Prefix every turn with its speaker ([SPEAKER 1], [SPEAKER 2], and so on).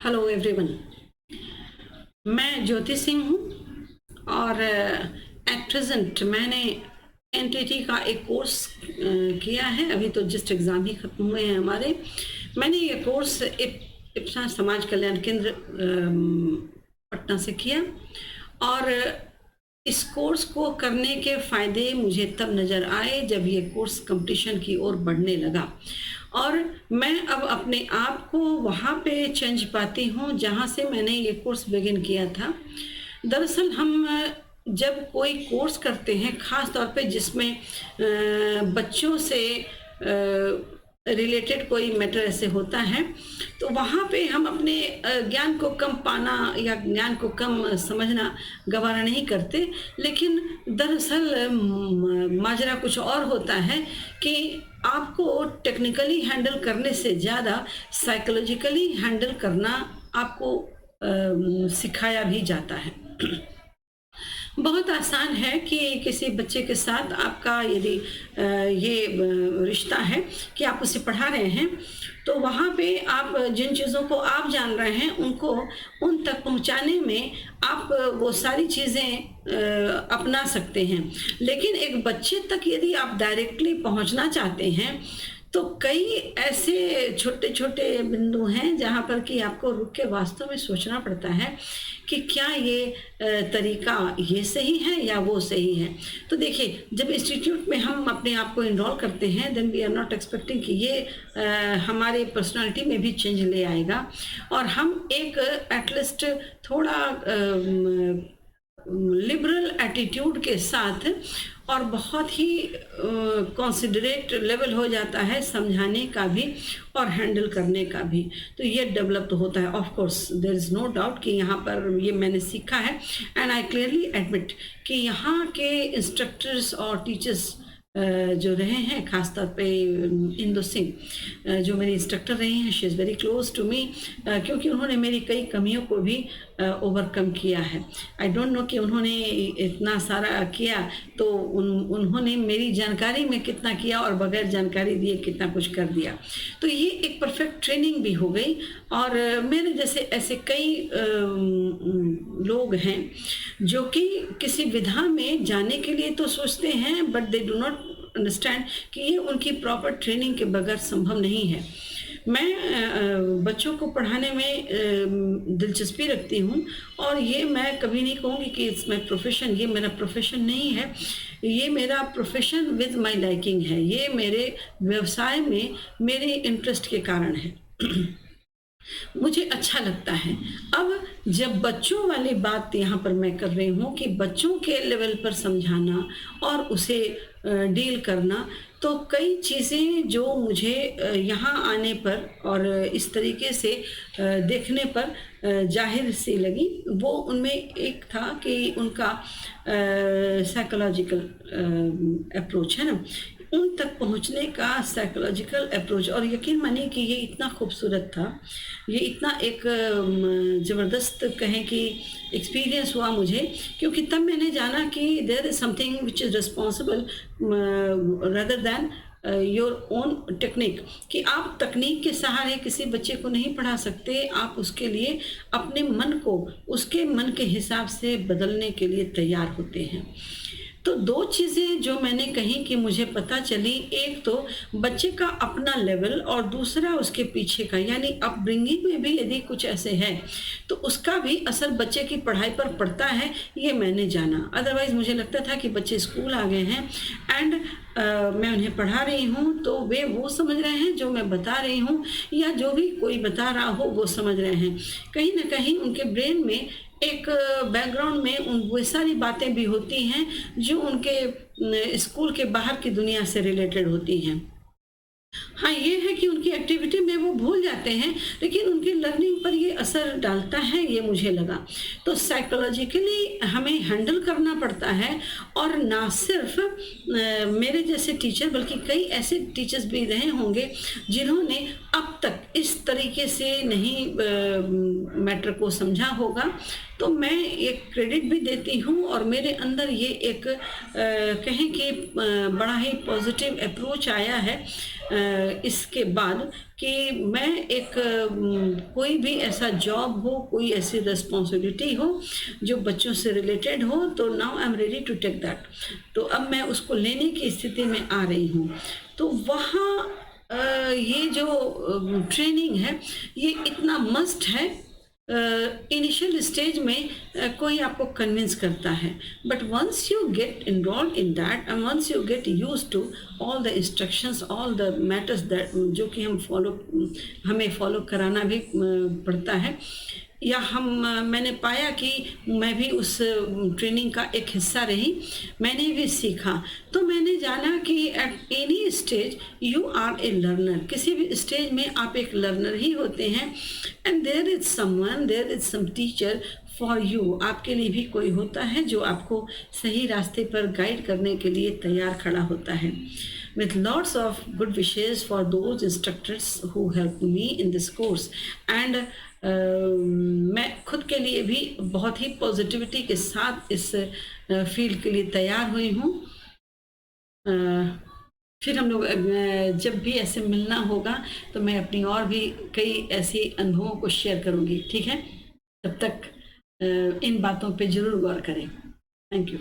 [SPEAKER 1] Hello everyone. मैं ज्योति सिंह हूँ और एट प्रेजेंट मैंने एनटीटी का एक कोर्स किया है। अभी तो जस्ट एग्ज़ाम ही ख़त्म हुए हैं हमारे। मैंने ये कोर्स इप्सा समाज कल्याण केंद्र पटना से किया और इस कोर्स को करने के फ़ायदे मुझे तब नज़र आए जब ये कोर्स कंपटीशन की ओर बढ़ने लगा और मैं अब अपने आप को वहाँ पे चेंज पाती हूँ जहाँ से मैंने ये कोर्स बिगिन किया था। दरअसल हम जब कोई कोर्स करते हैं, ख़ास तौर पे जिसमें बच्चों से रिलेटेड कोई मैटर ऐसे होता है, तो वहाँ पे हम अपने ज्ञान को कम पाना या ज्ञान को कम समझना गवारा नहीं करते। लेकिन दरअसल माजरा कुछ और होता है कि आपको टेक्निकली हैंडल करने से ज़्यादा साइकोलॉजिकली हैंडल करना आपको सिखाया भी जाता है। बहुत आसान है कि किसी बच्चे के साथ आपका यदि ये रिश्ता है कि आप उसे पढ़ा रहे हैं, तो वहाँ पे आप जिन चीज़ों को आप जान रहे हैं उनको उन तक पहुँचाने में आप वो सारी चीज़ें अपना सकते हैं। लेकिन एक बच्चे तक यदि आप डायरेक्टली पहुँचना चाहते हैं तो कई ऐसे छोटे छोटे बिंदु हैं जहाँ पर कि आपको रुक के वास्तव में सोचना पड़ता है कि क्या ये तरीका ये सही है या वो सही है। तो देखिए, जब इंस्टीट्यूट में हम अपने आप को इनरोल करते हैं, then we are not expecting कि ये हमारे पर्सनालिटी में भी चेंज ले आएगा और हम एक एटलीस्ट थोड़ा लिबरल एटीट्यूड के साथ और बहुत ही कंसिडरेट लेवल हो जाता है समझाने का भी और हैंडल करने का भी। तो ये डेवलप होता है। Of course there is no doubt कि यहाँ पर ये मैंने सीखा है एंड आई क्लियरली एडमिट कि यहाँ के इंस्ट्रक्टर्स और टीचर्स जो रहे हैं, ख़ासतौर पे इंदु सिंह जो मेरी इंस्ट्रक्टर रही हैं, she is very close to me, क्योंकि उन्होंने मेरी कई कमियों को भी ओवरकम किया है। आई डोंट नो कि उन्होंने इतना सारा किया तो उन्होंने मेरी जानकारी में कितना किया और बगैर जानकारी दिए कितना कुछ कर दिया। तो ये एक परफेक्ट ट्रेनिंग भी हो गई और मेरे जैसे ऐसे कई लोग हैं जो कि किसी विधा में जाने के लिए तो सोचते हैं but they do not understand कि ये उनकी प्रॉपर ट्रेनिंग के बगैर संभव नहीं है। मैं बच्चों को पढ़ाने में दिलचस्पी रखती हूँ और ये मैं कभी नहीं कहूँगी कि इट्स माई प्रोफेशन। ये मेरा प्रोफेशन नहीं है, ये मेरा प्रोफेशन विद माई लाइकिंग है। ये मेरे व्यवसाय में मेरे इंटरेस्ट के कारण है। मुझे अच्छा लगता है। अब जब बच्चों वाली बात यहाँ पर मैं कर रही हूँ कि बच्चों के लेवल पर समझाना और उसे डील करना, तो कई चीज़ें जो मुझे यहाँ आने पर और इस तरीके से देखने पर जाहिर सी लगी, वो उनमें एक था कि उनका साइकोलॉजिकल अप्रोच है ना, उन तक पहुंचने का साइकोलॉजिकल अप्रोच। और यकीन मानिए कि ये इतना खूबसूरत था, ये इतना एक ज़बरदस्त कहें कि एक्सपीरियंस हुआ मुझे, क्योंकि तब मैंने जाना कि there is something which is responsible rather than your own technique, कि आप तकनीक के सहारे किसी बच्चे को नहीं पढ़ा सकते। आप उसके लिए अपने मन को उसके मन के हिसाब से बदलने के लिए तैयार होते हैं। तो दो चीज़ें जो मैंने कही कि मुझे पता चली, एक तो बच्चे का अपना लेवल और दूसरा उसके पीछे का, यानी अपब्रिंगिंग में भी यदि कुछ ऐसे है तो उसका भी असर बच्चे की पढ़ाई पर पड़ता है, ये मैंने जाना। अदरवाइज़ मुझे लगता था कि बच्चे स्कूल आ गए हैं एंड मैं उन्हें पढ़ा रही हूँ तो वे वो समझ रहे हैं जो मैं बता रही हूँ, या जो भी कोई बता रहा हो वो समझ रहे हैं। कहीं ना कहीं उनके ब्रेन में एक बैकग्राउंड में वो सारी बातें भी होती हैं जो उनके स्कूल के बाहर की दुनिया से रिलेटेड होती हैं। हाँ, ये है कि उनकी एक्टिविटी में वो भूल जाते हैं, लेकिन उनकी लर्निंग पर ये असर डालता है, ये मुझे लगा। तो साइकोलॉजिकली हमें हैंडल करना पड़ता है और ना सिर्फ मेरे जैसे टीचर बल्कि कई ऐसे टीचर्स भी रहे होंगे जिन्होंने अब तक इस तरीके से नहीं मैटर को समझा होगा। तो मैं एक क्रेडिट भी देती हूँ और मेरे अंदर ये एक कहें कि बड़ा ही पॉजिटिव अप्रोच आया है इसके बाद कि मैं एक कोई भी ऐसा जॉब हो, कोई ऐसी रिस्पॉन्सिबिलिटी हो जो बच्चों से रिलेटेड हो, तो now I am ready to take that. तो अब मैं उसको लेने की स्थिति में आ रही हूँ। तो वहाँ ये जो ट्रेनिंग है ये इतना मस्ट है। इनिशियल स्टेज में कोई आपको कन्विंस करता है, but once you get involve in that and once you get use to all the instructions, all the matters that जो कि हमें फॉलो कराना भी पड़ता है, या मैंने पाया कि मैं भी उस ट्रेनिंग का एक हिस्सा रही, मैंने भी सीखा। तो मैंने जाना कि at any stage you are a learner, किसी भी स्टेज में आप एक लर्नर ही होते हैं। And there is someone, there is some teacher for you, आपके लिए भी कोई होता है जो आपको सही रास्ते पर गाइड करने के लिए तैयार खड़ा होता है। With lots of good wishes for those instructors who helped me in this course, and मैं खुद के लिए भी बहुत ही पॉजिटिविटी के साथ इस फील्ड के लिए तैयार हुई हूँ। फिर हम लोग जब भी ऐसे मिलना होगा तो मैं अपनी और भी कई ऐसे अनुभवों को शेयर करूँगी, ठीक है? तब तक इन बातों पे ज़रूर गौर करें। Thank you.